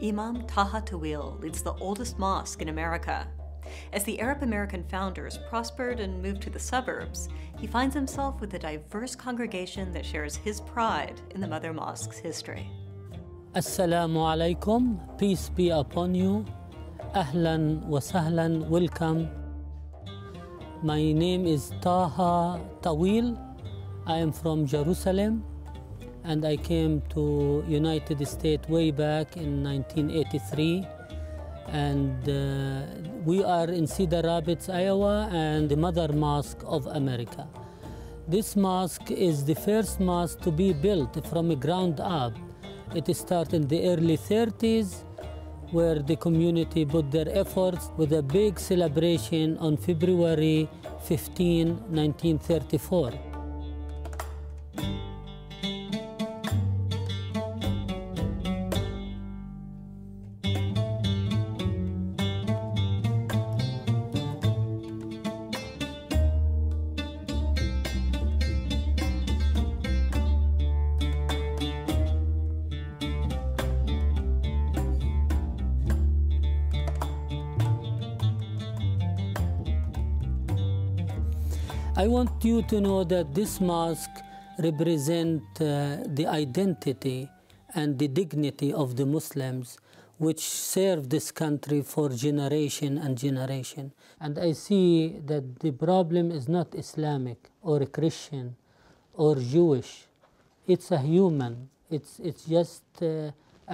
Imam Taha Tawil leads the oldest mosque in America. As the Arab-American founders prospered and moved to the suburbs, he finds himself with a diverse congregation that shares his pride in the Mother Mosque's history. Assalamu alaikum, peace be upon you. Ahlan wa sahlan, welcome. My name is Taha Tawil. I am from Jerusalem, and I came to United States way back in 1983. And we are in Cedar Rapids, Iowa, and the Mother Mosque of America. This mosque is the first mosque to be built from the ground up. It started in the early 30s, where the community put their efforts with a big celebration on February 15, 1934. I want you to know that this mosque represents the identity and the dignity of the Muslims, which served this country for generation and generation. And I see that the problem is not Islamic or Christian or Jewish. It's a human. It's just a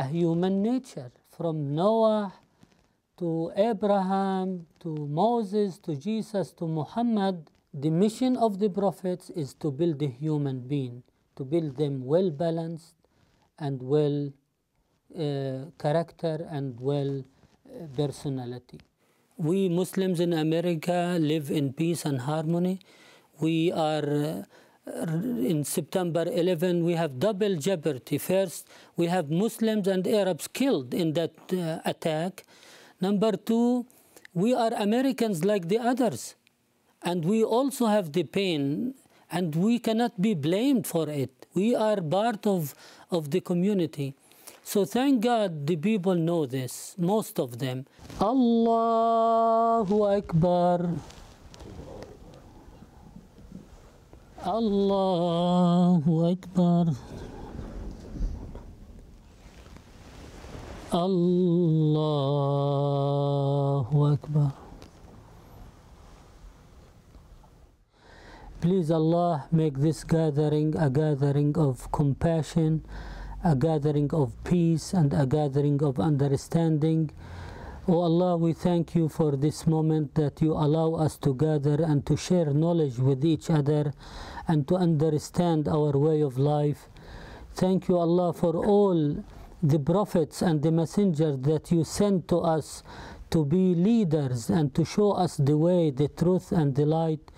human nature. From Noah to Abraham to Moses to Jesus to Muhammad, the mission of the prophets is to build a human being, to build them well-balanced and well character and well personality. We Muslims in America live in peace and harmony. We are, in September 11, we have double jeopardy. First, we have Muslims and Arabs killed in that attack. Number two, we are Americans like the others. And we also have the pain, and we cannot be blamed for it. We are part of the community. So thank God the people know this, most of them. Allahu Akbar. Allahu Akbar. Allahu Akbar. Please, Allah, make this gathering a gathering of compassion, a gathering of peace, and a gathering of understanding. Oh Allah, we thank you for this moment that you allow us to gather and to share knowledge with each other and to understand our way of life. Thank you, Allah, for all the prophets and the messengers that you sent to us to be leaders and to show us the way, the truth, and the light.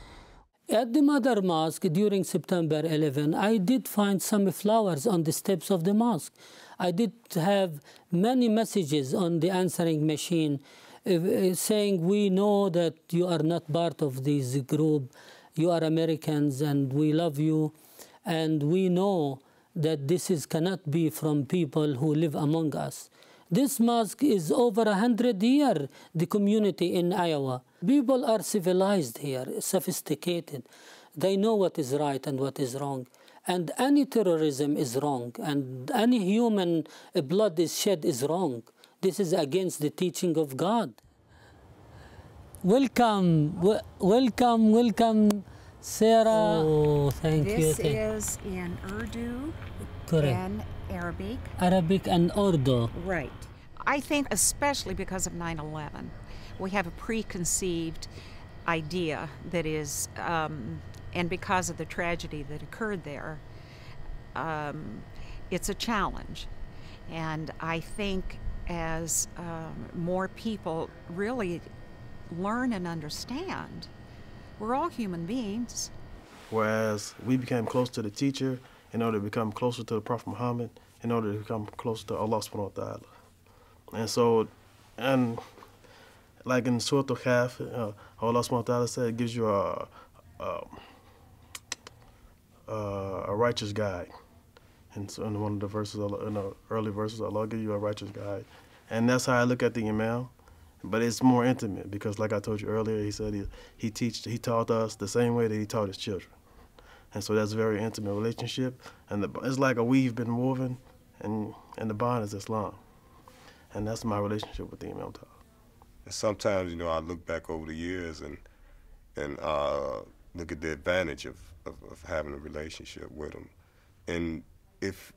At the Mother Mosque during September 11, I did find some flowers on the steps of the mosque. I did have many messages on the answering machine saying, we know that you are not part of this group, you are Americans and we love you, and we know that this cannot be from people who live among us. This mosque is over 100 years, the community in Iowa. People are civilized here, sophisticated. They know what is right and what is wrong. And any terrorism is wrong. And any human blood is shed is wrong. This is against the teaching of God. Welcome, welcome, Sarah. Oh, thank you. This is in Urdu. Correct. And Arabic. Arabic and Urdu. Right. I think especially because of 9/11, we have a preconceived idea that is, and because of the tragedy that occurred there, it's a challenge. And I think as more people really learn and understand, we're all human beings. Whereas we became close to the teacher in order to become closer to the Prophet Muhammad, in order to become closer to Allah subhanahu wa ta'ala. And so, and like in Surah Al-Kahf, Allah subhanahu wa ta'ala said, it gives you a righteous guide. And so in one of the verses, in the early verses, Allah give you a righteous guide. And that's how I look at the Imam. But it's more intimate because, like I told you earlier, he said he taught us the same way that he taught his children. And so that's a very intimate relationship. And it's like a weave been woven, and the bond is Islam. And that's my relationship with the Imam Taha. And sometimes, you know, I look back over the years and look at the advantage of having a relationship with him. And if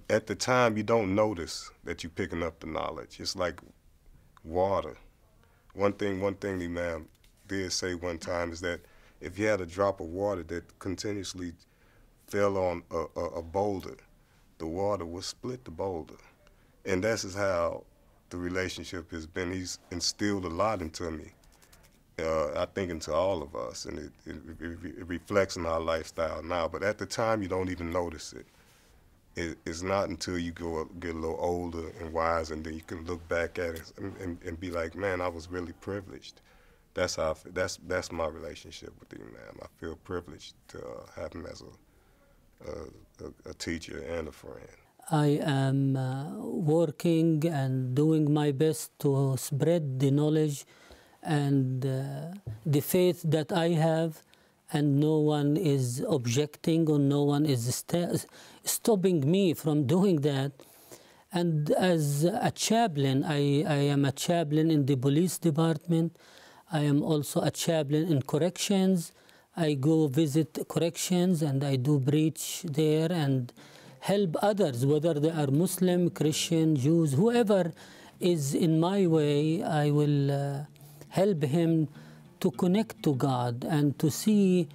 at the time you don't notice that you're picking up the knowledge, it's like water. One thing the Imam did say one time is that if you had a drop of water that continuously fell on a boulder, the water would split the boulder. And that's just how the relationship has been. He's instilled a lot into me, I think into all of us, and it reflects in our lifestyle now. But at the time, you don't even notice it. It's not until you get a little older and wiser, and then you can look back at it and be like, man, I was really privileged. That's my relationship with the Imam. I feel privileged to have him as a teacher and a friend. I am working and doing my best to spread the knowledge and the faith that I have, and no one is objecting or no one is stopping me from doing that. And as a chaplain, I am a chaplain in the police department. I am also a chaplain in corrections. I go visit corrections and I do preach there and help others, whether they are Muslim, Christian, Jews, whoever is in my way, I will help him to connect to God and to see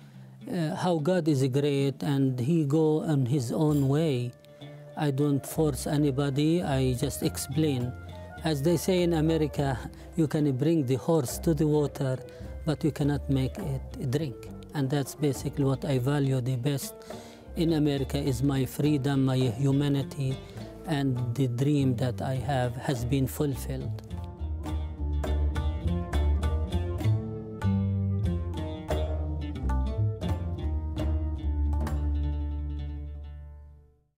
how God is great, and he go on his own way. I don't force anybody, I just explain. As they say in America, you can bring the horse to the water, but you cannot make it drink. And that's basically what I value the best in America, is my freedom, my humanity, and the dream that I have has been fulfilled.